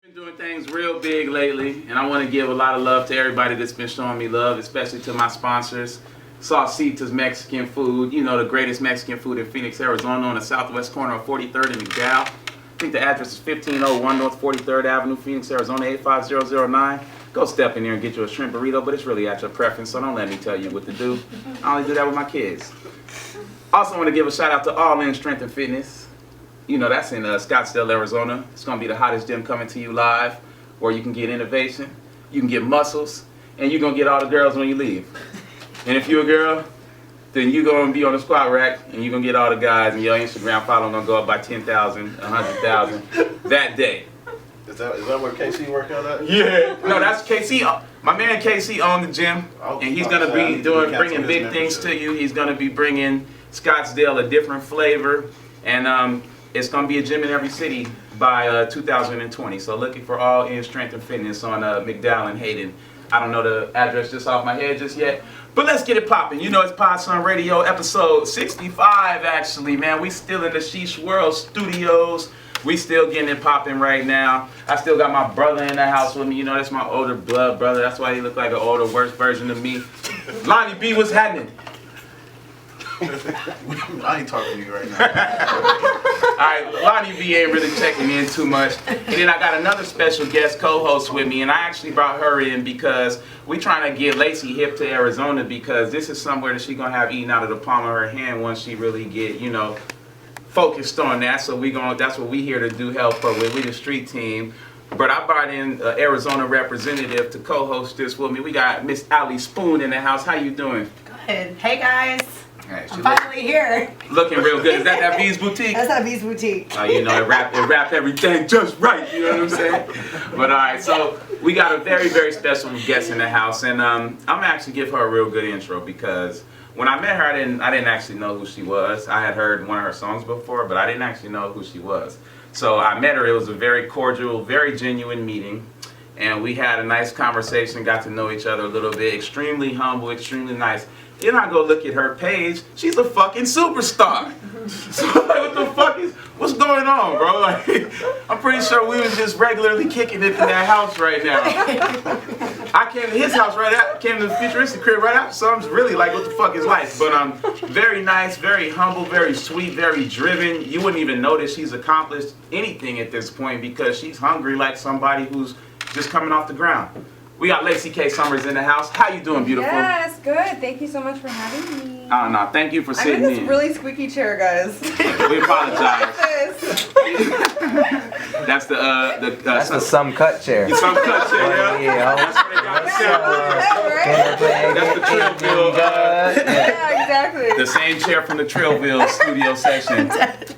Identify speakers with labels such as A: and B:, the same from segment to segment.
A: Been doing things real big lately, and I want to give a lot of love to everybody that's been showing me love, especially to my sponsors. Salsita's Mexican Food, you know, the greatest Mexican food in Phoenix, Arizona, on the southwest corner of 43rd and McDowell. I think the address is 1501 North 43rd Avenue, Phoenix, Arizona, 85009. Go step in there and get you a shrimp burrito, but it's really at your preference, so don't let me tell you what to do. I only do that with my kids. Also want to give a shout out to All In Strength and Fitness. You know, that's in Scottsdale, Arizona. It's going to be the hottest gym coming to you live, where you can get innovation, you can get muscles, and you're going to get all the girls when you leave. And if you're a girl, then you're going to be on the squat rack, and you're going to get all the guys, and your Instagram following going to go up by 10,000, 100,000 that day.
B: Is that where KC work out at?
A: Yeah. No, that's KC. My man KC owned the gym, and he's going to be bringing big things to you. He's going to be bringing Scottsdale a different flavor, and it's going to be a gym in every city by 2020. So looking for All In Strength and Fitness on McDowell and Hayden. I don't know the address just off my head just yet, but let's get it popping. You know, it's Pod Sun Radio episode 65 actually, man. We still in the Sheesh World Studios. We still getting it popping right now. I still got my brother in the house with me. You know, that's my older blood brother. That's why he look like an older, worse version of me. Lonnie B, what's happening?
B: I ain't talking to you right now.
A: Alright, Lonnie B ain't really checking in too much. And then I got another special guest co-host with me, and I actually brought her in because we trying to get Laci hip to Arizona, because this is somewhere that she gonna have eaten out of the palm of her hand once she really get, you know, focused on that. So that's what we here to do, help her with. We the street team. But I brought in an Arizona representative to co-host this with me. We got Miss Allie Spoon in the house. How you doing?
C: Good. Hey guys.
A: Right,
C: I'm finally here.
A: Looking real good. Is that V's Boutique?
C: That's that V's Boutique.
A: You know, it wrapped everything just right. You know what I'm saying? But all right, so we got a very, very special guest in the house, and I'm gonna actually give her a real good intro, because when I met her, I didn't actually know who she was. I had heard one of her songs before, but I didn't actually know who she was. So I met her. It was a very cordial, very genuine meeting, and we had a nice conversation, got to know each other a little bit. Extremely humble, extremely nice. Then I go look at her page. She's a fucking superstar. So like, what the fuck what's going on, bro? Like, I'm pretty sure we was just regularly kicking it in that house right now. I came to his house came to the Futuristic crib right after, so I'm just really like, what the fuck is life? But very nice, very humble, very sweet, very driven. You wouldn't even notice she's accomplished anything at this point, because she's hungry like somebody who's just coming off the ground. We got Laci Kay Somers in the house. How you doing, beautiful?
D: Yes, good. Thank you so much for having me.
A: Oh, no, thank you for sitting in.
D: I'm in this really squeaky chair, guys.
A: We apologize. That's
E: that's the some cut chair.
A: The some cut chair,
E: yeah.
A: That's where they got the sample. That's the Trillville.
D: Yeah, exactly.
A: The same chair from the Trillville studio session.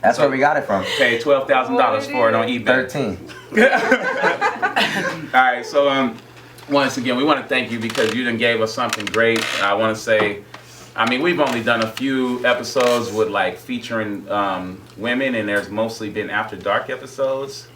E: That's where we got it from.
A: Paid $12,000 for it on eBay.
E: 13.
A: All right, so once again, we want to thank you, because you done gave us something great. I want to say, I mean, we've only done a few episodes with like featuring women, and there's mostly been after dark episodes,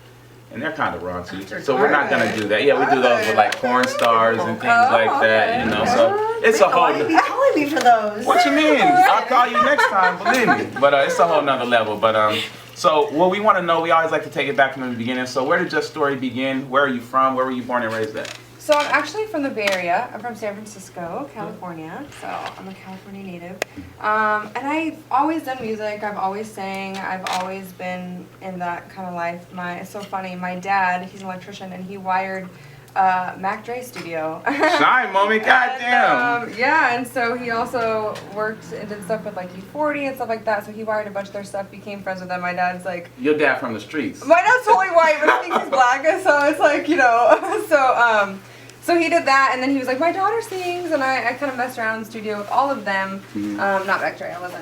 A: and they're kind of raunchy. So we're not gonna do that. Yeah, we do those with like porn stars and things like that, you know. So it's a whole.
C: Why are you calling me for those?
A: What you mean? I'll call you next time, believe me. But it's a whole nother level. But so what we want to know, we always like to take it back from the beginning. So where did your story begin? Where are you from? Where were you born and raised at?
D: So I'm actually from the Bay Area. I'm from San Francisco, California. So I'm a California native. And I've always done music. I've always sang. I've always been in that kind of life. It's so funny. My dad, he's an electrician, and he wired Mac Dre studio.
A: Shine, mommy, goddamn.
D: Yeah, and so he also worked and did stuff with like U40 and stuff like that. So he wired a bunch of their stuff, became friends with them. My dad's like...
A: Your dad from the streets.
D: My dad's totally white, but I think he's black, so it's like, you know. So he did that, and then he was like, my daughter sings, and I kind of messed around in the studio with all of them. Not Mac Dre, I was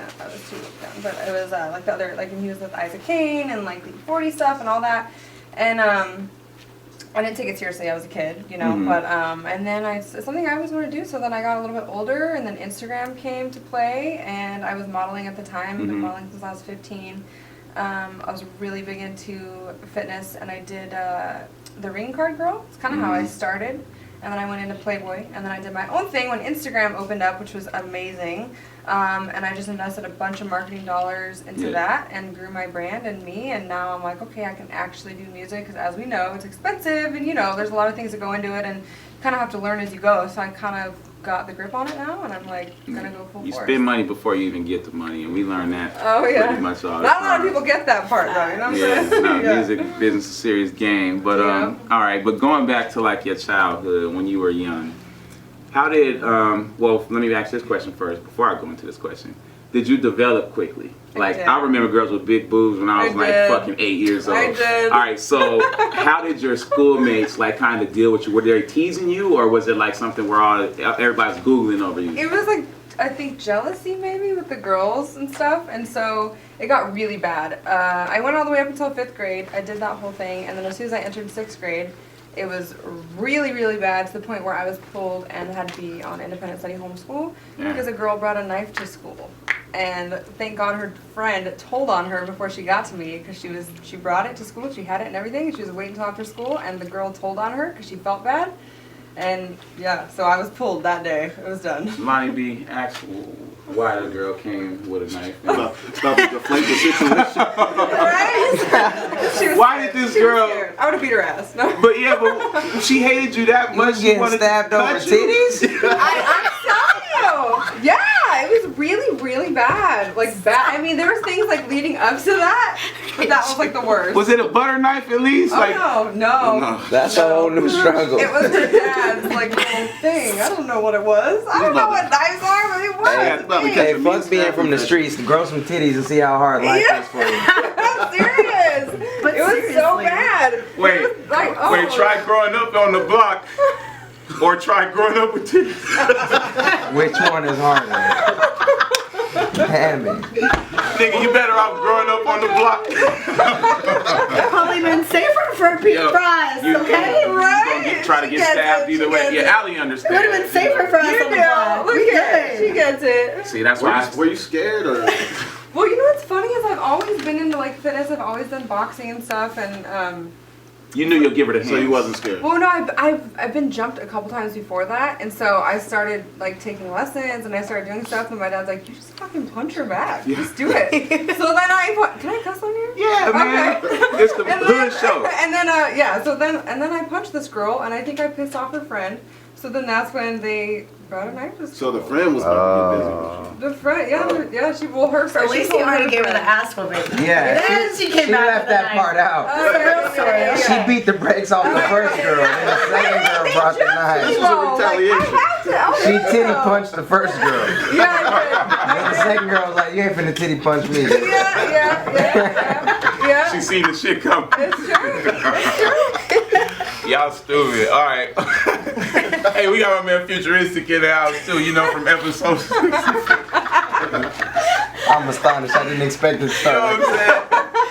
D: too young, but it was like the other, like when he was with Isaac Kane and like the U40 stuff and all that. And I didn't take it seriously. I was a kid, you know, but and then it's something I always wanted to do. So then I got a little bit older, and then Instagram came to play, and I was modeling at the time. I've been modeling since I was 15. I was really big into fitness, and I did the ring card girl. It's kind of how I started. and then I went into Playboy, and then I did my own thing when Instagram opened up, which was amazing. And I just invested a bunch of marketing dollars into that and grew my brand and me, and now I'm like, okay, I can actually do music, because as we know, it's expensive, and there's a lot of things that go into it, and kind of have to learn as you go. So I kind of got the grip on it now, and I'm like gonna go full
A: You
D: force.
A: spend money before you even get the money, and we learn that pretty much all the
D: Not
A: time.
D: a lot of people get that part though, you know what I'm saying?
A: No, music business is a serious game. But all right, but going back to like your childhood when you were young, how did well, let me ask this question first before I go into this question. Did you develop quickly? I remember girls with big boobs when I was fucking 8 years old.
D: I did.
A: All right, so how did your schoolmates kind of deal with you? Were they teasing you, or was it like something where everybody's Googling over you?
D: It was like, I think jealousy maybe with the girls and stuff, and so it got really bad. I went all the way up until 5th grade. I did that whole thing, and then as soon as I entered 6th grade, it was really, really bad to the point where I was pulled and had to be on independent study homeschool because a girl brought a knife to school. And thank God her friend told on her before she got to me, because she brought it to school, she had it and everything, and she was waiting until after school, and the girl told on her because she felt bad. And so I was pulled that day. It was done.
A: Lonnie B, asked why the girl came with a knife.
B: About to deflate the situation.
D: Right? She was
A: Why did this girl?
D: scared. I would have beat her ass. No.
A: But she hated you that much.
E: You
A: She
E: getting
A: wanted
E: stabbed
A: to
E: over
A: cut you?
E: titties?
D: I'm telling you. Yeah, it was really, really bad. Like bad. I mean, there was things like leading up to that, but that was like the worst.
A: Was it a butter knife at least?
D: Oh no.
E: That's a whole new struggle.
D: It was her dad's like little thing. I don't know what it was. I don't know what knives are, but it was.
E: Hey, fuck being from the streets, grow some titties and see how hard life is for you.
D: I'm serious.
C: But
D: it was so
C: seriously.
D: bad.
A: Wait,
D: It was like,
A: wait, try growing up on the block. Or try growing up with titties.
E: Which one is harder? Damn it.
A: Nigga, you better off growing up on the block.
C: Probably been safer for us, okay?
D: Right?
A: Try to get stabbed either way. Yeah, Allie understands.
C: Would have been safer for us
D: You
C: on the
D: know,
C: block.
D: look
C: We
D: at it.
C: good.
D: She gets it.
A: See, that's why
B: Were you scared or?
D: Well, you know what's funny is I've always been into like fitness. I've always done boxing and stuff, and
A: you knew you'll give her the hand.
B: So you wasn't scared?
D: well, no, I've been jumped a couple times before that, and so I started like taking lessons, and I started doing stuff, and my dad's like, "You just fucking punch her back, just do it." So then can I cuss on you?
A: Yeah, man.
D: Okay.
A: It's the hood show.
D: And then then I punched this girl, and I think I pissed off her friend. So then that's when they brought a knife to school.
B: So the friend was about to get busy with you.
D: The friend, her
C: So at least you already gave her the ass whooping.
E: Yeah,
C: Then she came
E: she
C: back
E: left
C: with
E: that
C: a knife.
E: part out.
C: real story.
E: She beat the brakes off the first girl, then the second girl brought the knife.
B: This was a retaliation.
E: She titty punched the first girl.
D: Yeah,
E: Then the second girl was like, "You ain't finna titty punch me."
D: yeah.
A: She seen the shit come.
D: It's true. It's true.
A: Y'all stupid. All right. Hey, we got my man Futuristic in the house too. You know, from episode 6.
E: I'm astonished. I didn't expect it to
A: You know
E: start.
A: what I'm saying?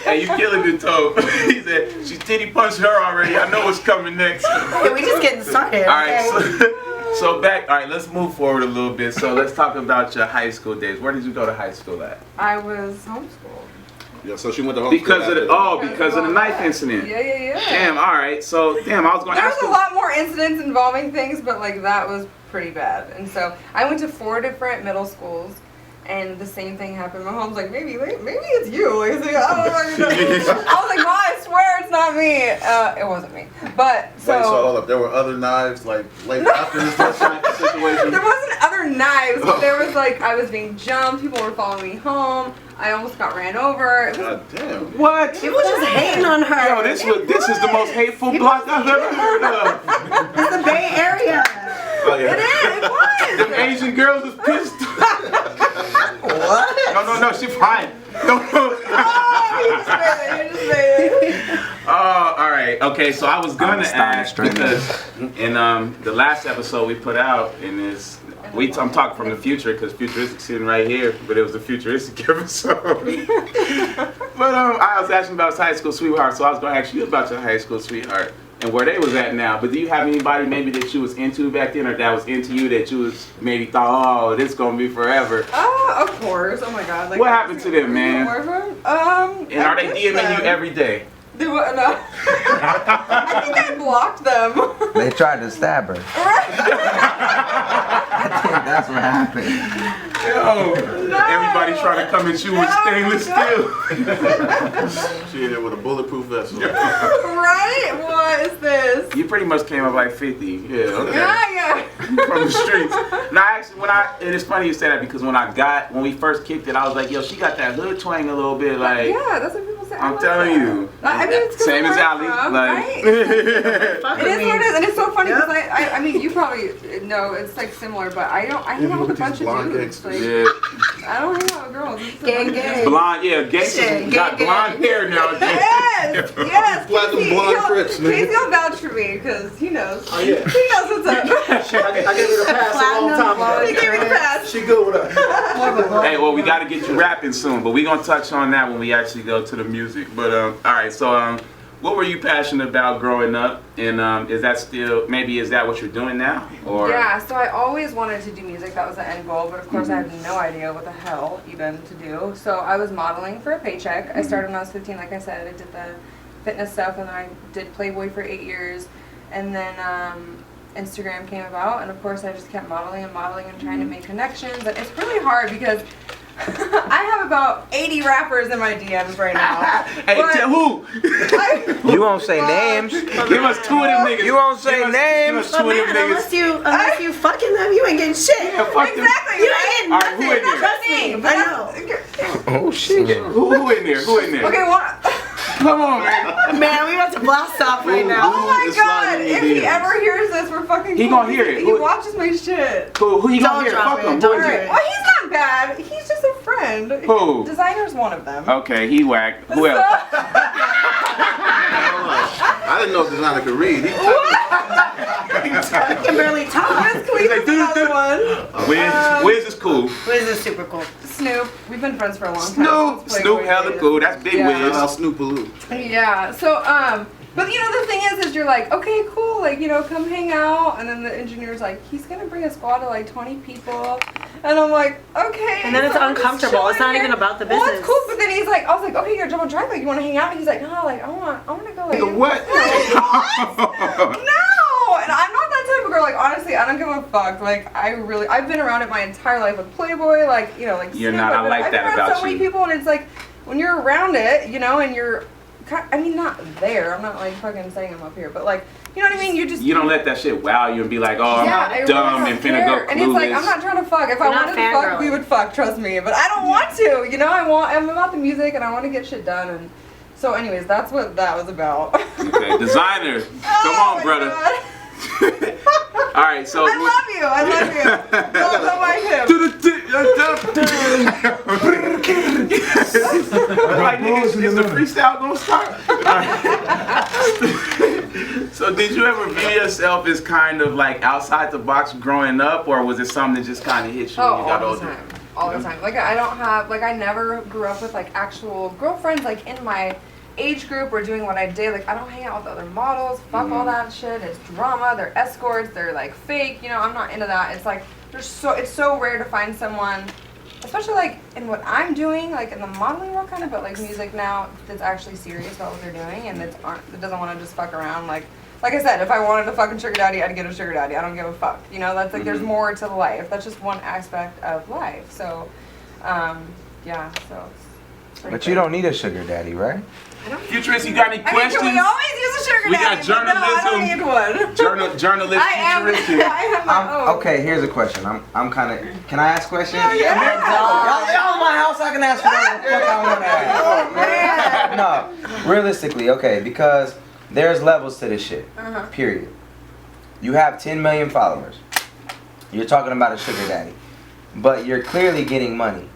A: Hey, you killing it, Toe. He said, she titty punched her already. I know what's coming next.
C: Okay, we just getting started.
A: All right,
C: Okay?
A: so back. All right, let's move forward a little bit. So let's talk about your high school days. Where did you go to high school at?
D: I was homeschooled.
B: Yeah, so she went to homeschool.
A: Because of the knife incident.
D: Yeah.
A: Damn. All right. So damn, I was going to
D: There
A: ask
D: was a
A: you.
D: lot more incidents involving things, but like that was pretty bad. And so I went to 4 different middle schools, and the same thing happened. My mom's like, maybe it's you. Like, I was like, Mom, I swear it's not me. It wasn't me. But so.
B: Wait, so hold up. There were other knives like later after this situation.
D: There wasn't other knives, but there was like I was being jumped. People were following me home. I almost got ran over. It was,
B: God damn.
A: What?
C: People just hating on her.
A: Yo, this is the most hateful block I've ever heard of.
C: It's the Bay Area.
A: Oh, yeah.
D: it is. It was.
A: Them Asian girls is pissed.
E: What?
A: No, she fine. No.
D: You just made it.
A: All right. Okay, so I was gonna
E: astonished
A: ask
E: right now.
A: because in the last episode we put out in this, I'm talking from the future because Futuristic sitting right here, but it was a Futuristic episode. But I was asking about his high school sweetheart, so I was gonna ask you about your high school sweetheart and where they was at now. But do you have anybody maybe that you was into back then, or that was into you that you was maybe thought, oh, this gonna be forever?
D: Of course. Oh my God. Like,
A: What happened to them, man?
D: Boyfriend?
A: And are they DMing you every day?
D: They were, no. I think I blocked them.
E: They tried to stab her. I think that's what happened.
A: Yo, everybody trying to come at you with stainless steel.
B: She hit it with a bulletproof vessel.
D: Right? What is this?
A: You pretty much came up like 50. Yeah, okay.
D: Yeah.
A: From the streets. No, actually, and it's funny you say that because when we first kicked it, I was like, yo, she got that hood twang a little bit, like.
D: Yeah, that's what people say.
A: I'm telling you.
D: I mean, it's 'cause
A: Same
D: of
A: as
D: where
A: Ali.
D: I'm from,
A: Like.
D: right? It is what it is, and it's so funny because
C: Yep.
D: I mean, you probably know it's like similar, but I hang out with a bunch of dudes. Like,
A: Yeah.
D: I don't hang out with girls. It's so
C: Gang,
D: funny.
C: gang.
A: Blonde, yeah, gangsters
C: Shit,
A: got
C: gang,
A: blonde hair now.
D: Yes, yes.
B: Platinum
D: Casey,
B: blonde
D: he'll-
B: Crips, nigga.
D: Casey will vouch for me because he knows.
F: Oh, yeah.
D: He knows what's up.
F: I gave her a pass a long time
D: He
F: ago.
D: gave me the pass.
F: She good with us.
A: Hey, well, we got to get you rapping soon, but we're going to touch on that when we actually go to the music. But, all right, so what were you passionate about growing up? And is that what you're doing now? Or
D: Yeah, so I always wanted to do music. That was the end goal, but of course I had no idea what the hell even to do. So I was modeling for a paycheck. I started when I was 15, like I said. I did the fitness stuff, and then I did Playboy for 8 years. And then Instagram came about, and of course I just kept modeling and trying to make connections. And it's really hard because I have about 80 rappers in my DMs right now.
A: Hey,
D: But
A: tell who?
E: You won't say names.
A: Give us 2 of them niggas.
E: You won't say
A: Give us
E: names.
A: 2
C: But
A: of them
C: man,
A: niggas.
C: unless you fucking them, you ain't getting shit.
A: Yeah, fuck them.
D: Exactly.
C: You
D: right?
C: ain't
A: All
C: getting
A: right, who in
C: nothing.
A: there?
C: Trust me.
D: But
C: I know.
E: Oh shit.
A: Who in there? Who in there?
D: Okay, well,
A: Come on, man.
C: Man, we about to blast off right
D: oh
C: now.
D: my
B: It's
D: god,
B: sliding in
D: if
B: your
D: he
B: DMs.
D: ever hears this, we're fucking
A: He
D: cool.
A: gonna hear it.
D: He watches my shit.
A: Who you
C: Don't
A: gonna hear?
C: drop
A: Fuck
C: it.
A: him.
C: Don't
A: Who is
C: do
A: it?
C: it.
D: Well, he's not bad. He's just a friend.
A: Who?
D: Designer's one of them.
A: Okay, he whack. Who else?
B: I didn't know Designer could read. He
C: I can barely talk.
D: Wiz Khalifa's another one.
A: Wiz is cool.
C: Wiz is super cool.
D: Snoop. We've been friends for a long time.
A: Snoop,
D: Since
A: Snoop,
D: Playboy
A: hella
D: days.
A: cool. That's big
D: Yeah.
A: Wiz.
B: Snoopaloo.
D: Yeah. So, but you know the thing is you're like, okay, cool, like, you know, come hang out, and then the engineer's like, he's gonna bring a squad of like 20 people, and I'm like, okay.
C: And then it's
D: so I'm just
C: uncomfortable. It's not
D: chilling
C: even
D: here.
C: about the
D: Well,
C: business.
D: it's cool, but then he's like, I was like, okay, you're double track, like, you want to hang out? And he's like, no, like, I want to go, like,
A: What?
D: No, and I'm not that type of girl. Like, honestly, I don't give a fuck. Like, I've been around it my entire life with Playboy. Like, you know, like
A: You're
D: Snoop,
A: not- I like
D: I've
A: that
D: been around
A: about
D: so many
A: you.
D: people, and it's like when you're around it, you know, and you're, I mean, not there. I'm not like fucking saying I'm up here, but like, you know what I mean? You just
A: You don't let that shit wow you and be like, oh, I'm
D: yeah, I really
A: dumb
D: don't
A: and finna go
D: care. And it's like, I'm
A: clueless.
D: not trying to fuck. If I
C: You're not
D: wanted to fuck,
C: fangirling.
D: we would fuck. Trust me. But I don't want to. You know, I'm about the music, and I want to get shit done. And so, anyways, that's what that was about.
A: Okay, Designer. Come
D: Oh
A: on,
D: my
A: brother.
D: God.
A: All right, so.
D: I love you. I love you. Don't like him.
A: Like, niggas, is the freestyle gonna start? So did you ever view yourself as kind of like outside the box growing up, or was it something that just kind of hit you
D: Oh,
A: when you got
D: all the
A: older?
D: time. All the time. Like, I don't have, like, I never grew up with, like, actual girlfriends, like, in my age group or doing what I did. Like, I don't hang out with other models. Fuck all that shit. It's drama. They're escorts. They're, like, fake. You know, I'm not into that. It's, like, it's so rare to find someone, especially, like, in what I'm doing, like, in the modeling world, kind of, but, like, music now, that's actually serious about what they're doing and that doesn't want to just fuck around, like I said, if I wanted a fucking sugar daddy, I'd get a sugar daddy. I don't give a fuck. You know, that's like, there's more to life. That's just one aspect of life. So, yeah, so. it's pretty
E: But you
D: cool.
E: don't need a sugar daddy, right?
A: Futurist, you got any
D: I mean,
A: questions?
D: can we always use a sugar
A: We got
D: daddy? But no, I don't need one.
A: Journalist
D: I am.
A: Futuristic.
D: I have my own.
E: Okay, here's a question. I'm kind of. Can I ask questions?
D: Yeah.
E: Y'all in my house. I can ask whatever the fuck I want to ask. No, realistically, okay, because there's levels to this shit. Period. You have 10 million followers. You're talking about a sugar daddy, but you're clearly getting money.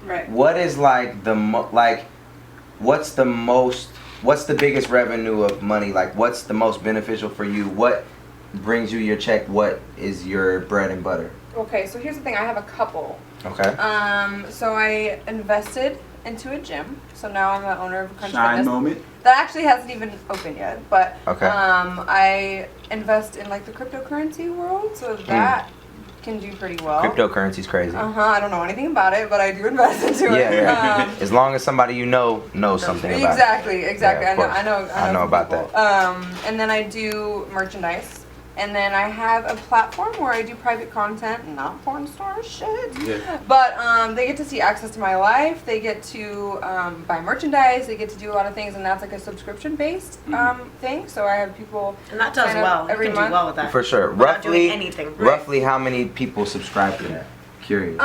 D: Right.
E: What is like what's the biggest revenue of money? Like, what's the most beneficial for you? What brings you your check? What is your bread and butter?
D: Okay, so here's the thing. I have a couple.
E: Okay.
D: So I invested into a gym. So now I'm the owner of Crunch
A: Shine
D: Fitness.
A: moment.
D: That actually hasn't even opened yet, but
E: Okay.
D: I invest in like the cryptocurrency world. So that can do pretty well.
E: Cryptocurrency's crazy.
D: I don't know anything about it, but I do invest into it.
E: Yeah. As long as somebody you know knows something about
D: Exactly.
E: it. Yeah, of
D: I know some
E: about
D: people.
E: that.
D: And then I do merchandise. And then I have a platform where I do private content, not porn star shit.
A: Yeah.
D: But they get to see access to my life. They get to buy merchandise. They get to do a lot of things, and that's like a subscription-based thing. So I have people.
C: And that does
D: sign up
C: well. You
D: every
C: can
D: month.
C: do well with that.
E: For sure.
C: Without doing anything.
E: Roughly how many people subscribe to that? Curious.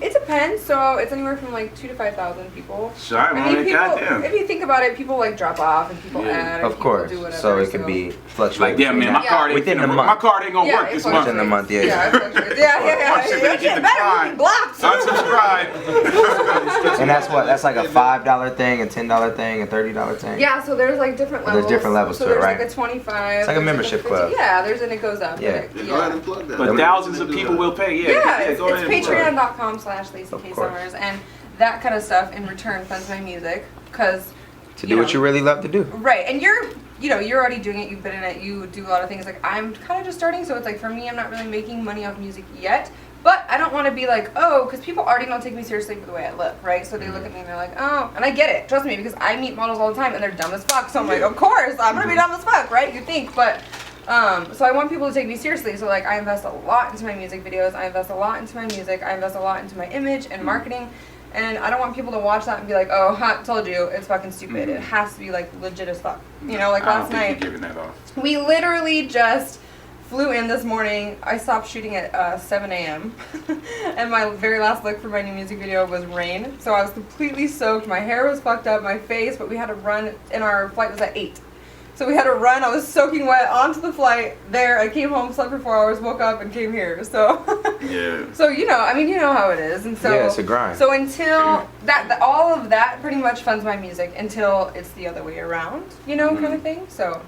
D: It depends. So it's anywhere from like 2,000 to 5,000 people.
A: Sure, man. Goddamn.
D: If you think about it, people like drop off and people
A: Yeah.
D: add. And
E: Of course.
D: People do whatever,
E: So it could be fluctuating.
A: Like, damn, man, my
D: Yeah.
A: card ain't
E: Within
A: gonna
E: the
A: work.
E: month.
A: My card ain't gonna work this month.
E: Within the month, yeah.
D: Yeah, it fluctuates. yeah.
A: Fuck shit, better get the
D: Better be blocked.
A: Unsubscribe.
E: And that's like a $5 thing, a $10 thing, a $30 thing.
D: Yeah, so there's like different
E: Well,
D: levels.
E: there's different levels
D: so
E: to it,
D: there's
E: right?
D: like a 25.
E: It's like a
D: there's
E: membership
D: 50.
E: club.
D: Yeah, and it goes up.
E: Yeah.
B: Go ahead and plug that.
A: But thousands of people will pay.
D: Yeah, it's
A: go ahead and plug.
D: patreon.com/Laci Kay
E: Of course.
D: Somers, and that kind of stuff in return funds my music, because
E: To do what you really love to do.
D: right, and you're already doing it. You've been in it. You do a lot of things. Like I'm kind of just starting, so it's like for me, I'm not really making money off music yet. But I don't want to be like, oh, because people already don't take me seriously for the way I look, right? So they look at me and they're like, oh, and I get it. Trust me, because I meet models all the time and they're dumb as fuck. So I'm like, of course, I'm gonna be dumb as fuck, right? You think, but. So I want people to take me seriously. So like I invest a lot into my music videos. I invest a lot into my music. I invest a lot into my image and marketing. And I don't want people to watch that and be like, oh, ha, told you, it's fucking stupid. It has to be like legit as fuck. You know, like last
A: I don't think
D: night.
A: you're giving that off.
D: We literally just flew in this morning. I stopped shooting at 7 a.m. and my very last look for my new music video was rain. So I was completely soaked. My hair was fucked up, my face, but we had to run, and our flight was at 8. So we had to run. I was soaking wet onto the flight there. I came home, slept for 4 hours, woke up, and came here. So,
A: Yeah.
D: so you know how it is. And so
E: Yeah, it's a grind.
D: So until that all of that pretty much funds my music until it's the other way around, kind of thing. So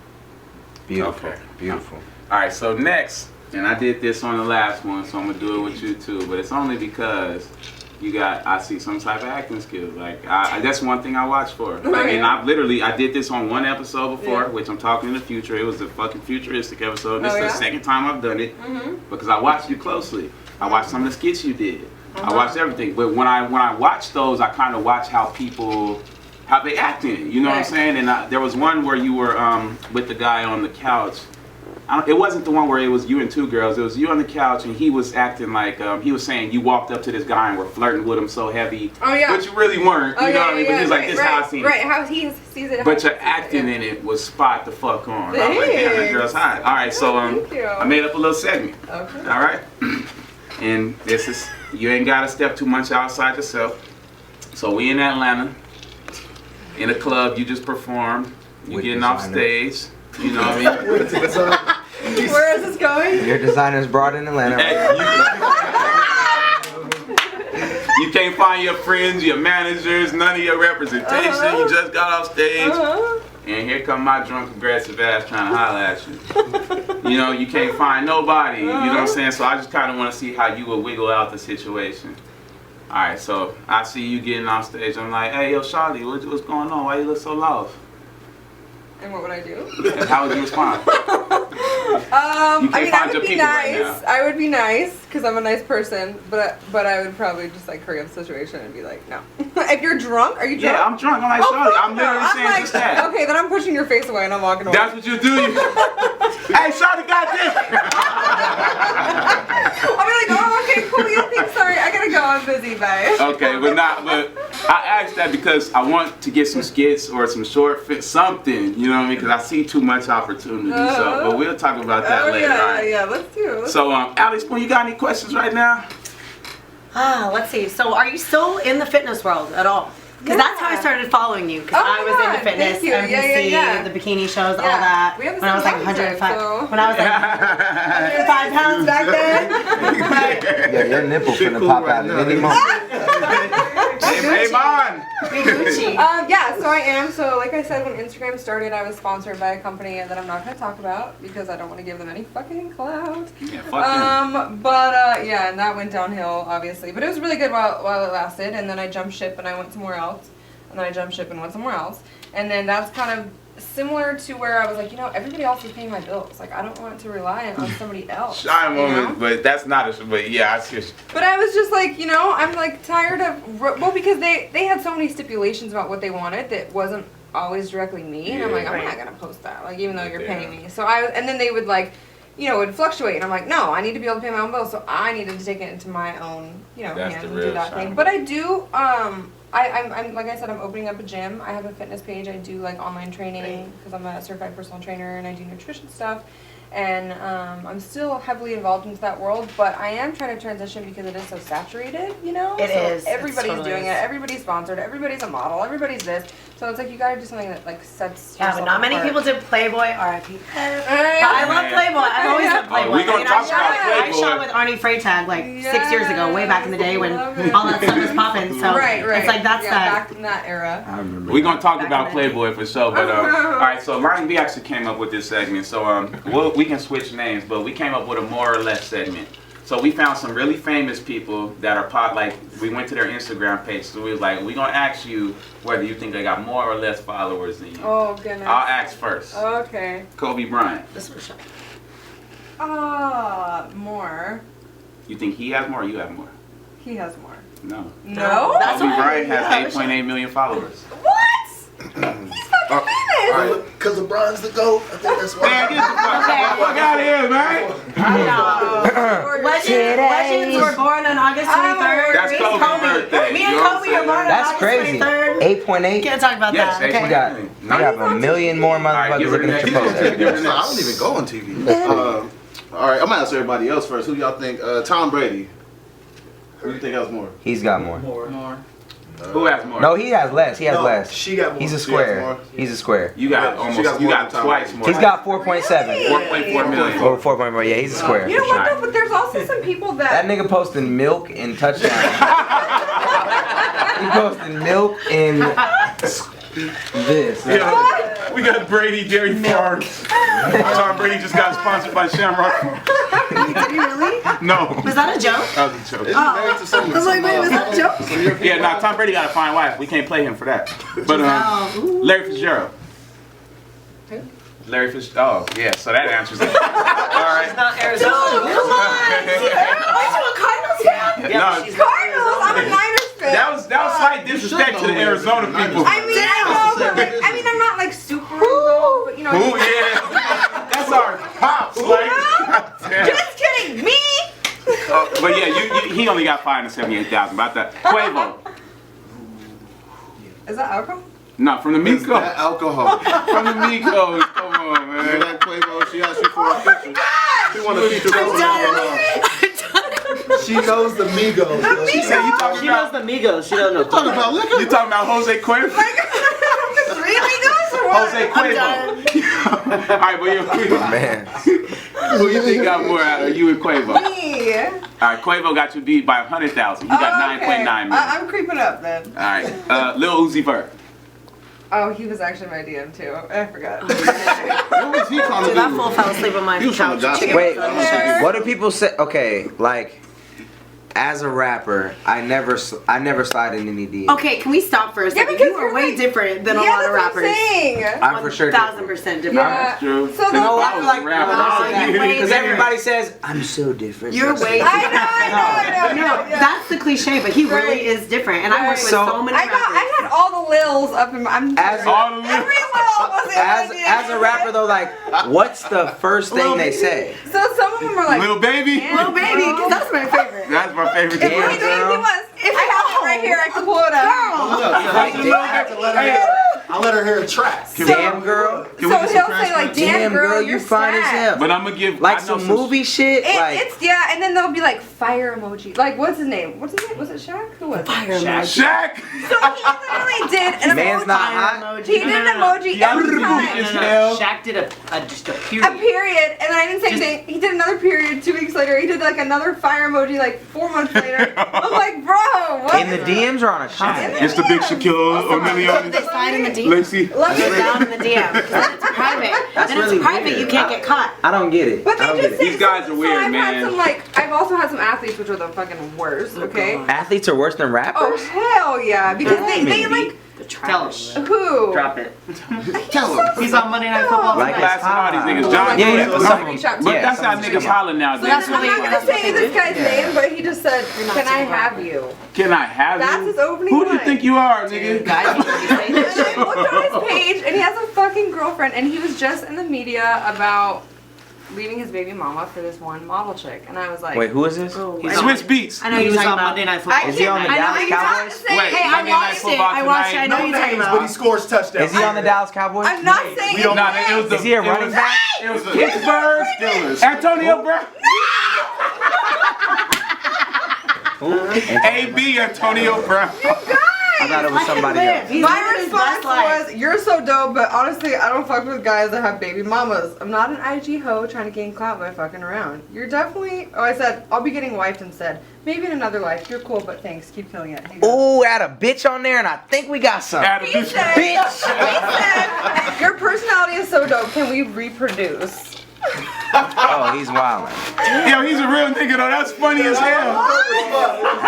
E: Beautiful.
A: Okay.
E: Beautiful.
A: All right, so next, and I did this on the last one, so I'm gonna do it with you too. But it's only because I see some type of acting skills. Like that's one thing I watch for. Like, and I did this on one episode before, which I'm talking in the future. It was a fucking futuristic episode. This is the second time I've done it because I watched you closely. I watched some of the skits you did. I watched everything. But when I watch those, I kind of watch how they act in it. You know what I'm saying? And there was one where you were with the guy on the couch. It wasn't the one where it was you and two girls. It was you on the couch, and he was acting like he was saying you walked up to this guy and were flirting with him so heavy.
D: Oh yeah.
A: But you really weren't. You know what I mean? But he was like, "This is how I seen it."
D: Right, how he sees it.
A: But your acting in it was spot the fuck on. I was like, "Damn, that girl's hot." All right, so
D: Thank you.
A: I made up a little segment.
D: Okay.
A: All right, and this is you ain't gotta step too much outside yourself. So we in Atlanta, in a club. You just performed. You
E: With
A: getting off
E: designer.
A: stage. You know what I mean?
D: Where is this going?
E: Your designer's brought in Atlanta.
A: Hey, you can't find your friends, your managers, none of your representation. You just got off stage, and here come my drunk, aggressive ass trying to holler at you. You can't find nobody. You know what I'm saying? So I just kind of want to see how you would wiggle out the situation. All right, so I see you getting off stage. I'm like, hey, yo, Shawty, what's going on? Why you look so lost?
D: And what would I do?
A: And how would you respond?
D: I
A: can't
D: mean,
A: find
D: I
A: your
D: would be
A: people right
D: nice.
A: now.
D: I would be nice because I'm a nice person, but I would probably just like hurry up the situation and be like, no. If you're drunk, are you drunk?
A: Yeah, I'm drunk. I'm like,
D: Oh,
A: Shawty,
D: fuck
A: I'm
D: no.
A: literally saying
D: like,
A: just that.
D: Okay, then I'm pushing your face away and I'm walking away.
A: That's what you do. Hey, Shawty, goddamn.
D: I'll be like, oh, okay, cool. You think? Sorry, I gotta go. I'm busy. Bye.
A: Okay, but I asked that because I want to get some skits or some short fit, something, you know what I mean? Because I see too much opportunity. But we'll talk about that later.
D: Yeah,
A: all right?
D: yeah, let's do.
A: So, Alex, you got any questions right now?
C: Let's see. So are you still in the fitness world at all? Because that's how I started following you. Because
D: Oh my
C: I was
D: God,
C: into fitness,
D: thank you.
C: MPC,
D: Yeah.
C: the bikini shows, all
D: Yeah.
C: that.
D: We have the
C: When I was
D: same
C: like 105.
D: mindset, so-
C: When I was like 105 pounds back then.
E: Yeah, your nipple finna
B: cool
E: pop
B: right
E: out at
B: now.
E: any moment.
A: Hey, Mon!
C: Big Gucci.
D: Yeah, so I am. So like I said, when Instagram started, I was sponsored by a company that I'm not going to talk about because I don't want to give them any fucking clout.
A: Yeah, fuck them.
D: Yeah, and that went downhill, obviously. But it was really good while it lasted, and then I jumped ship and I went somewhere else. and then I jumped ship and went somewhere else. And then that's kind of similar to where I was like, everybody else is paying my bills. Like, I don't want to rely on somebody else.
A: Shy
D: you
A: moment,
D: know?
A: but that's not a. But yeah, I see.
D: But I was just like, I'm like tired of, well, because they had so many stipulations about what they wanted that wasn't always directly me, and I'm like, I'm not gonna post that, like, even though you're paying me. So and then they would like, would fluctuate, and I'm like, no, I need to be able to pay my own bills, so I needed to take it into my own, hands and do that thing. But I do, I'm like I said, I'm opening up a gym. I have a fitness page. I do like online training because I'm a certified personal trainer, and I do nutrition stuff. And I'm still heavily involved into that world, but I am trying to transition because it is so saturated,
C: It is.
D: Everybody's
C: totally
D: doing
C: is.
D: it. Everybody's sponsored. Everybody's a model. Everybody's this. So it's like you gotta do something that like sets.
C: Yeah, but not many
D: apart.
C: people did Playboy, R.I.P. But
D: Yeah.
C: I love Playboy. I've always loved Playboy.
A: we gonna talk about
C: I
A: Playboy.
C: shot with Arnie Freytag like 6 years ago, way back in the day when
D: Love it.
C: all that stuff was popping. So
D: Right.
C: it's like that's that.
D: back in that era.
E: I remember.
A: We're gonna talk
C: Back
A: about
C: in the day.
A: Playboy for sure, but all right. So Martin B actually came up with this segment. So we can switch names, but we came up with a more or less segment. So we found some really famous people that are like we went to their Instagram page. So we was like, we're gonna ask you whether you think they got more or less followers than you.
D: Oh goodness.
A: I'll ask first.
D: Okay.
A: Kobe Bryant.
C: This was
D: More.
A: You think he has more or you have more?
D: He has more.
A: No.
D: No.
C: That's
A: Kobe
C: what
A: Bryant
C: yeah,
A: has 8.8 million followers.
D: What? He's fucking famous.
B: Because LeBron's the GOAT. I think that's why.
A: Man, get the fuck out of here, man.
C: Legends were born on August 23rd.
A: That's Kobe's birthday.
C: Me
A: You
C: and
A: know what I'm
C: Kobe are born on
E: That's
C: August
E: crazy.
C: 23rd.
E: 8.8.
C: Can't talk about
A: Yes,
C: that. Okay.
E: You got a million more
A: Alright,
E: motherfuckers
A: give her
E: looking
A: the
E: at your
A: next.
E: post.
A: Give her the
B: I
A: next.
B: don't even go on TV. All right, I'm gonna ask everybody else first. Who y'all think? Tom Brady. Who do you think has more?
E: He's got more.
A: More. Who has more?
E: No, he has less. He has
F: No,
E: less.
F: she got more.
E: He's a
B: She has
E: square.
B: more.
E: He's a square.
A: You got
B: She
A: almost.
B: got
A: You
B: more
A: got
B: than Tom
A: twice
B: Brady.
A: more.
E: He's got 4.7.
A: 4.4 million.
E: Oh, 4.4. Yeah, he's a square.
D: You know
E: for
D: what
E: sure.
D: though? But there's also some people
E: That
D: that.
E: nigga posting milk and touchdown. He posting milk and this.
A: Yeah, we got Brady Dairy Farm. Tom Brady just got sponsored by Shamrock.
C: Did he really?
A: No,
C: Was that a joke?
A: that was a joke.
B: Isn't he married to some?
C: I was like, wait, was that a joke?
A: Yeah, no, Tom Brady got a fine wife. We can't play him for that. But Larry Fitzgerald.
D: Who?
A: Larry Fitzgerald. Oh, yeah. So that answers it. All right.
F: Not
C: Dude,
F: Arizona.
C: come on. Aren't you a Cardinals fan?
A: No,
D: Cardinals. I'm a Niners fan.
A: that was slight disrespect to the Arizona people.
D: I mean, I know, but like, I'm not like super involved, but you know.
A: Ooh, yeah. That's our pops. Like, goddamn.
D: Just kidding, me.
A: But yeah, he only got 578,000. About that. Quavo.
D: Is that alcohol?
A: No, from the
B: Is
A: Migos.
B: that alcohol?
A: From the Migos. Come on,
B: Hear
A: man.
B: that Quavo? She asked you for a picture. She want a feature.
F: She knows the Migos.
A: She said you talking
F: She knows
A: about.
F: the Migos. She don't know.
B: Talking about liquor?
A: You talking about Jose Cuervo?
D: Three amigos or what?
A: Jose Cuervo. All right, but you,
E: Man.
A: who you think got more out of you and Quavo? All
D: Me.
A: right, Quavo got you beat by 100,000. You got 9.9 million.
D: I'm creeping up then.
A: All right, Lil Uzi Vert.
D: Oh, he was actually my DM too. I forgot.
B: What was he trying to
C: Dude, that
B: do?
C: fool fell asleep on my
B: He was trying to
C: couch.
B: gossip.
E: Wait, what do people say? Okay, like, as a rapper, I never slide in any DMs.
C: Okay, can we stop for a second?
D: because
C: You are
D: you're
C: way
D: like-
C: different than a
D: yeah,
C: lot of
D: that's what I'm
C: rappers.
D: saying.
E: I'm for sure.
C: 1,000% different.
D: Yeah.
A: That's true.
D: So the-
E: No,
A: If
E: I feel like
A: rapper,
C: you're way
E: because
C: different.
E: everybody says I'm so different.
C: You're way
D: I know.
C: No, that's the cliche, but he really
D: Right.
C: is different. And I work with
E: So-
C: so many
D: I
C: rappers.
D: had all the Lils up in my.
E: As
A: All the
D: Every Lil was in my DM.
E: as a rapper though, like, what's the first thing they say?
D: So some of them are like.
A: Little Baby.
C: Little baby, because that's my favorite.
A: That's my favorite.
D: If
E: Yeah,
D: he
E: girl.
D: was. If I have it right here, I can pull it up.
F: I have to let her. I'll let her hear a track.
E: Damn girl.
A: Can we
D: So
A: get
D: he'll
A: some
D: say like,
A: transcripts?
D: "Damn girl,
E: you
D: you're
E: fine as
D: sad."
E: hell.
A: But I'm gonna give
E: Like
A: I know
E: some movie shit. Like
D: It's yeah, and then there'll be like fire emoji. Like what's his name? What's his name? Was it Shaq? Who was it?
C: Fire
A: Shaq.
C: emoji.
D: So he literally did an
E: man's
D: emoji.
E: not hot.
D: He did an emoji every time.
A: Hell.
G: Shaq did just a
D: A
G: period.
D: period, and I didn't say anything. He did another period 2 weeks later. He did like another fire emoji like 4 months later. I'm like, bro, what?
E: in the DMs or on a shot.
A: It's the big Shaquille O'Neal.
C: They slide in the DM.
A: Laci.
D: Let me
C: Get down in the DM. Because then it's private.
E: That's
C: Then
E: really
C: it's private.
E: weird.
C: You can't get caught.
E: I don't get it.
D: But
E: I don't
D: they
E: get
D: just
E: it.
A: These guys are weird,
D: I've
A: man.
D: had some like I've also had some athletes which are the fucking worst. Okay.
E: Athletes are worse than
D: Oh
E: rappers.
D: hell yeah! Because they
E: Maybe.
D: like
C: trash.
D: Who?
G: Drop it.
B: Tell him.
G: He's on Monday Night Football.
E: Like
G: tonight.
E: it's
A: Blasting all these niggas.
D: Oh,
A: John,
E: Yeah,
A: yeah,
E: but
A: but,
E: some-
D: Screenshot.
A: but
E: yeah,
A: that's how
E: some-
A: niggas holler now.
C: So that's
D: I'm
C: what
D: not gonna say this guy's name, but he just said, "Can I have you?"
A: Can I have
D: That's
A: you?
D: his opening
A: Who do you
D: line.
A: think you are, nigga?
C: Guys, you can say
D: And
C: this
D: I
C: shit.
D: looked on his page, and he has a fucking girlfriend, and he was just in the media about leaving his baby mama for this one model chick, and I was like,
E: Wait, who is this?
C: Oh,
G: He's
C: I know.
A: Switch beats.
C: I know
G: He
C: you're
G: was
C: talking
G: on
C: about.
G: Monday Night
D: I
G: Football.
E: Is he on the
D: can't- I know
E: Dallas
D: what you're
E: Cowboys?
D: saying.
A: Wait,
C: Hey, I
A: Monday Night
C: watched it.
A: Football
C: I watched it. I
A: tonight.
C: know
F: No
C: you're talking
F: names, but he
C: about.
F: scores touchdowns.
E: Is he on the Dallas Cowboys?
D: I'm not saying
F: We don't
A: No, it was the,
E: Is he a
A: it
E: running
A: was-
E: back?
A: It was Pittsburgh
B: Steelers.
A: Antonio Brown. AB Antonio Brown.
E: I thought it was somebody else.
C: He's
D: My
C: living his
D: response
C: best life.
D: was, "You're so dope, but honestly, I don't fuck with guys that have baby mamas. I'm not an IG hoe trying to gain clout by fucking around. You're definitely." Oh, I said, "I'll be getting wifed instead. Maybe in another life. You're cool, but thanks. Keep killing it." He goes,
E: Ooh, add a bitch on there, and I think we got some.
A: Add a
D: He
A: bitch.
D: said, he said, "Your personality is so dope. Can we reproduce?"
E: Oh, he's wilding.
A: Yo, he's a real nigga though. That's funny as hell.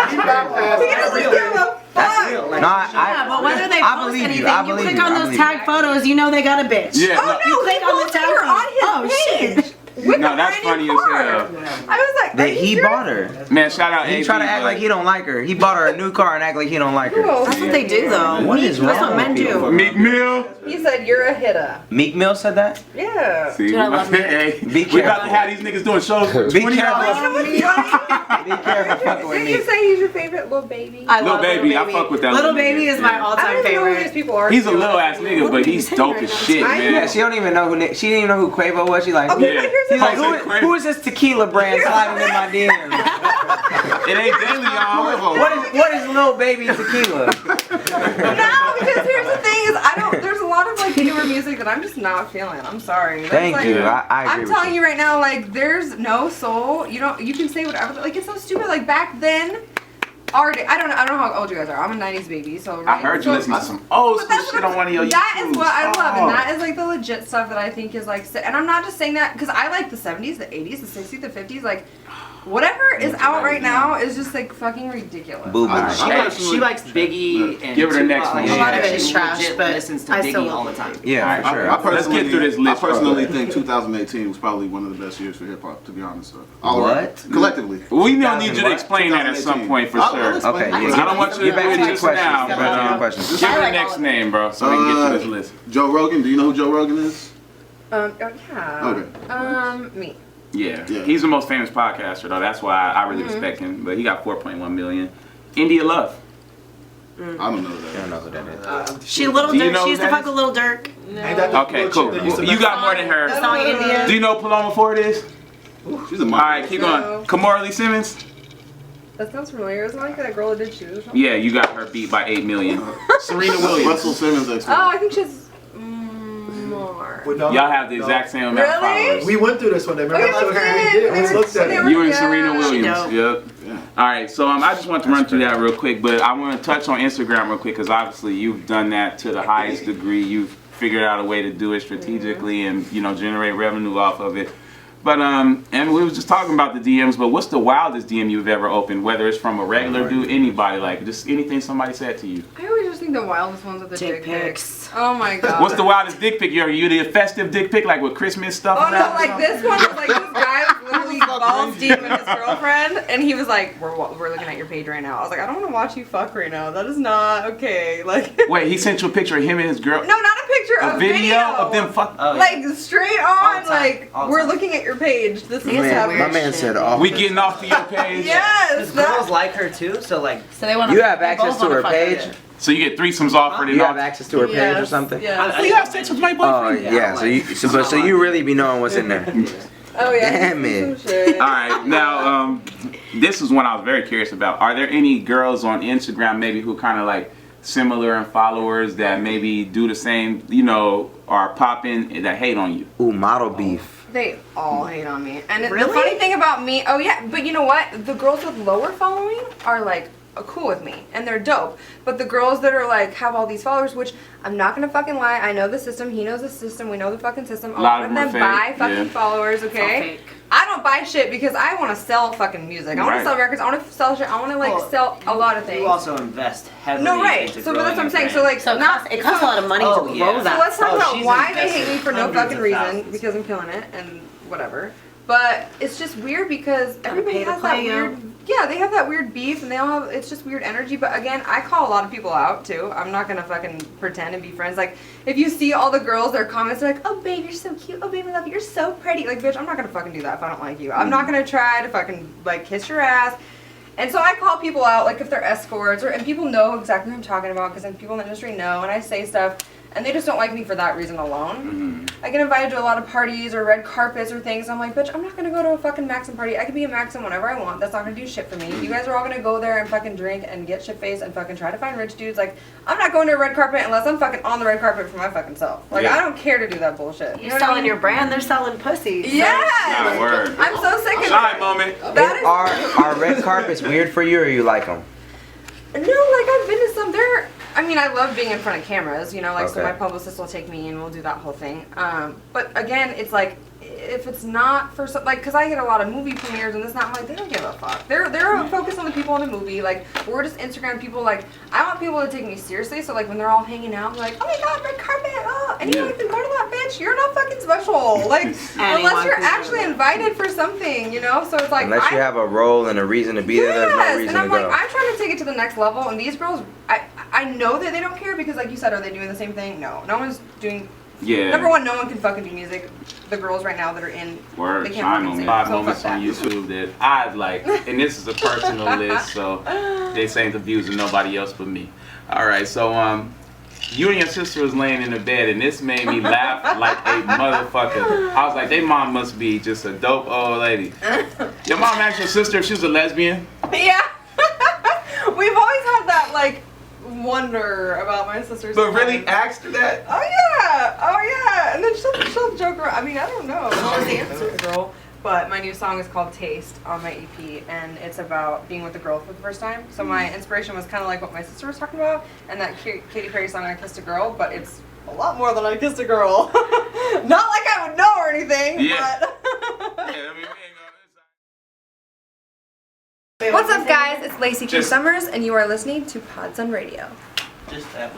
F: He bypassed
D: He doesn't give a
G: That's
D: fuck.
G: real. Like,
E: No,
C: Yeah, but whether they
E: I
C: post
E: believe
C: anything,
E: you. I
C: you
E: believe
C: click
E: you.
C: on
E: I
C: those
E: believe
C: tag photos, you know they got a bitch.
A: Yeah.
D: Oh
A: no.
D: no,
C: click
D: he
C: on the
D: posted
C: tag
D: her on
C: photo.
D: his
C: Oh,
D: page.
C: shit.
D: With
A: No,
D: a
A: that's
D: brand new
A: funny as
D: car.
A: hell.
D: I was like,
E: That
D: are you
E: he
D: serious?
E: bought her.
A: Man, shout out
E: He
A: AB.
E: trying to act like he don't like her. He bought her a new car and act like he don't like her.
D: Cool.
C: That's what they do, though.
E: What is
C: That's
E: wrong
C: what men
E: with people?
C: do.
A: Meek Mill.
D: He said, "You're a hitter."
E: Meek Mill said that?
D: Yeah.
A: See,
C: Dude, I love Meek.
A: hey,
E: Be
A: we about to
E: careful.
A: have these niggas doing shows for
E: Be
A: $20.
E: careful.
D: You know what's funny?
E: Be careful fucking with
D: Didn't you
E: me.
D: say he's your favorite little baby?
C: I
A: Lil
C: love
A: Baby, I fuck with that
C: Little
A: little
C: Baby
A: nigga.
C: is my
A: Yeah.
D: I
C: all-time
D: don't even know who these
C: favorite.
D: people are.
A: He's a little ass nigga, but he's dope as shit,
D: I
A: man.
E: Yeah, she don't even know who she didn't even know who Quavo was. She like,
D: Okay,
A: Yeah.
D: but here's the
E: she's like,
D: thing.
E: who is this tequila brand sliding in my DMs?
A: It ain't daily, y'all.
E: What is Lil Baby tequila?
D: No, because here's the thing is there's a lot of like newer music that I'm just not feeling. I'm sorry. There's,
E: Thank
D: like,
E: you. I agree
D: I'm
E: with
D: telling
E: you.
D: you right now, like there's no soul. You can say whatever. Like it's so stupid. Like back then, I don't know how old you guys are. I'm a '90s baby, so
A: I heard you listen to some old
D: But
A: school
D: that's
A: shit
D: what
A: on one of your
D: That
A: YouTubes.
D: is what I love, and
A: Oh.
D: that is like the legit stuff that I think is like. And I'm not just saying that because I like the '70s, the '80s, the '60s, the '50s. Like whatever is out right now is just like fucking ridiculous.
E: Boo boo.
B: I
G: She
B: personally-
G: likes Biggie and
A: Give her the
G: Tupac.
A: next one.
G: Like,
A: A lot
C: of it
G: she
C: is trash,
G: legit
C: but
G: listens to
C: I still
G: Biggie
C: love
G: all the
C: it.
G: time.
E: Yeah, for sure.
B: I personally,
A: Let's get through this list,
B: I personally
A: bro.
B: think 2018 was probably one of the best years for hip hop, to be honest. All
E: What?
B: around. Collectively.
A: We don't need you to explain that at some
B: 2018.
A: point for
B: I'll
A: sure.
B: explain
E: Okay,
B: it.
E: yeah,
A: I don't want you to
E: get back
A: do
E: to
A: it
E: your
A: just
E: questions.
A: now,
E: Get
A: but
E: back to your questions.
A: give
C: I
A: her the
C: like
A: next
C: all-
A: name, bro, so we can get through this list.
B: Joe Rogan. Do you know who Joe Rogan is?
D: Oh, yeah.
B: Okay.
D: Me.
A: Yeah.
B: Yeah.
A: He's the most famous podcaster though. That's why I really respect him. But he got 4.1 million. India Love.
B: I don't know
E: I
B: that.
E: don't know who that is.
C: She Little
A: Do you
C: Dirk.
A: know
C: She used to
A: who
C: fuck
A: that
C: with Little Dirk.
F: Ain't that the
A: Okay,
F: little
A: cool.
F: chick that used to
A: You
F: mess
A: got more than
C: The
A: her.
C: song India.
A: Do you know Paloma Ford is?
B: She's a
A: All right, keep going. Kamora Lee Simmons.
D: That sounds familiar. Isn't it like that girl that did shoes or something?
A: Yeah, you got her beat by 8 million. Serena Williams.
B: Russell Simmons.
D: Oh, I think she's more.
F: Well, no,
A: Y'all have the
F: no.
A: exact same amount of
D: Really?
A: followers.
F: We went through this one day. Remember?
D: Oh,
F: I
D: yeah,
F: showed you we did. We looked at
D: They
F: it.
D: were-
A: You and
D: Yeah.
A: Serena
C: She
A: Williams.
C: dope.
A: Yep.
B: Yeah.
A: All right, so I just want to run through that real quick, but I want to touch on Instagram real quick because obviously you've done that to the highest degree. You've figured out a way to do it strategically and generate revenue off of it. But and we was just talking about the DMs. But what's the wildest DM you've ever opened? Whether it's from a regular dude, anybody, like just anything somebody said to you.
D: I always just think the wildest ones are the
C: Dick
D: dick pics.
C: pics.
D: Oh my god.
A: What's the wildest dick pic you ever? You the festive dick pic like with Christmas stuff?
D: Oh
A: on
D: no,
A: that?
D: like this one was like this guy was literally balls deep in his girlfriend, and he was like, "We're looking at your page right now." I was like, "I don't want to watch you fuck right now. That is not okay." Like,
A: Wait, he sent you a picture of him and his girl.
D: no, not a picture,
A: A video of them fuck.
G: Oh, yeah.
D: Like straight
G: All
D: on,
G: the time.
D: like
G: All the
D: we're
G: time.
D: looking at your page. This is
C: Man,
D: happening.
E: My man said, "Oh,
A: We getting off to your page.
D: Yes,
G: Because girls like her too, so like
C: So they want
E: you have access to her page?
A: So you get threesomes offered and
E: You
A: all.
E: have access to her page or something?
D: Yeah.
A: So you have sex with my
E: Oh
A: boyfriend?
E: yeah, so you really be knowing what's in there.
D: Oh yeah.
E: Damn
D: some
E: it.
D: shit.
A: All right, now this is one I was very curious about. Are there any girls on Instagram maybe who kind of like similar in followers that maybe do the same, are popping that hate on you?
E: Ooh, model beef.
D: They all hate on me. And the
C: Really?
D: funny thing about me, oh yeah, but you know what? The girls with lower following are like cool with me and they're dope. But the girls that are like have all these followers, which I'm not gonna fucking lie, I know the system, he knows the system, we know the fucking system. A lot of them buy fucking followers, okay? I don't buy shit because I want to sell fucking music. I want to sell records. I want to sell shit. I want to like sell a lot of things.
G: You also invest heavily.
D: No, right.
G: Into
D: So, but that's what I'm saying.
G: brand.
D: So, like,
C: So it costs a lot of money to grow that.
D: So let's talk about
G: she's
D: why they
G: invested
D: hate me for no
G: hundreds
D: fucking
G: of
D: reason
G: thousands.
D: because I'm killing it and whatever. But it's just weird because everybody
C: pay to
D: has that
C: play,
D: weird. Yeah, they have that weird beef and they all have. It's just weird energy. But again, I call a lot of people out too. I'm not gonna fucking pretend and be friends. Like, if you see all the girls, their comments are like, "Oh babe, you're so cute. Oh babe, I love you. You're so pretty." Like, bitch, I'm not gonna fucking do that if I don't like you. I'm not gonna try to fucking like kiss your ass. And so I call people out, like if they're escorts, and people know exactly what I'm talking about because then people in the industry know, and I say stuff, and they just don't like me for that reason alone. I get invited to a lot of parties or red carpets or things. I'm like, bitch, I'm not gonna go to a fucking Maxim party. I can be a Maxim whenever I want. That's not gonna do shit for me. You guys are all gonna go there and fucking drink and get shit faced and fucking try to find rich dudes. Like, I'm not going to a red carpet unless I'm fucking on the red carpet for my fucking self. Like, I don't care to do that bullshit.
C: You're selling your brand, they're selling pussy.
D: Yeah.
A: Not a word.
D: I'm so sick of
A: Shine
D: it.
A: moment.
D: That is.
E: Are red carpets weird for you, or you like them?
D: No, like I've been to some. I mean, I love being in front of cameras, you know, like so
E: Okay.
D: my publicist will take me and we'll do that whole thing. But again, it's like if it's not for like, because I get a lot of movie premieres and this, not I'm like they don't give a fuck. They're focused on the people in the movie. Like we're just Instagram people. Like I want people to take me seriously. So like when they're all hanging out, I'm like, oh my god, red carpet. Oh, anyone can go to that bitch. You're not fucking special. Like unless you're actually invited for something, you know. So it's like
E: Unless you have a role and a reason to be there, there's no reason
D: and I'm
E: to go.
D: like, I'm trying to take it to the next level, and these girls, I know that they don't care because, like you said, are they doing the same thing? No, no one's doing.
A: Yeah.
D: Number one, no one can fucking do music. The girls right now that are in,
A: Word,
D: they can't
A: shine
D: fucking
A: moment.
D: sing.
A: 5
D: So
A: moments
D: fuck
A: on
D: that.
A: YouTube that I like, and this is a personal list, so this ain't the views of nobody else but me. All right, so you and your sister was laying in the bed, and this made me laugh like a motherfucker. I was like, they mom must be just a dope old lady. Your mom asked your sister if she was a lesbian?
D: Yeah. We've always had that like wonder about my sister's.
A: But really asked her that?
D: Oh yeah, and then she'll joke around. I mean, I don't know. What was the answer, girl? But my new song is called Taste on my EP, and it's about being with a girl for the first time. So my inspiration was kind of like what my sister was talking about, and that Katy Perry song, I Kissed a Girl, but it's a lot more than I kissed a girl. Not like I would know or anything,
A: Yeah.
D: but...
A: Yeah, I mean, we ain't gonna-
D: What's up, guys? It's Laci Kay
A: Just-
D: Somers, and you are listening to Pods on Radio.
G: Just that.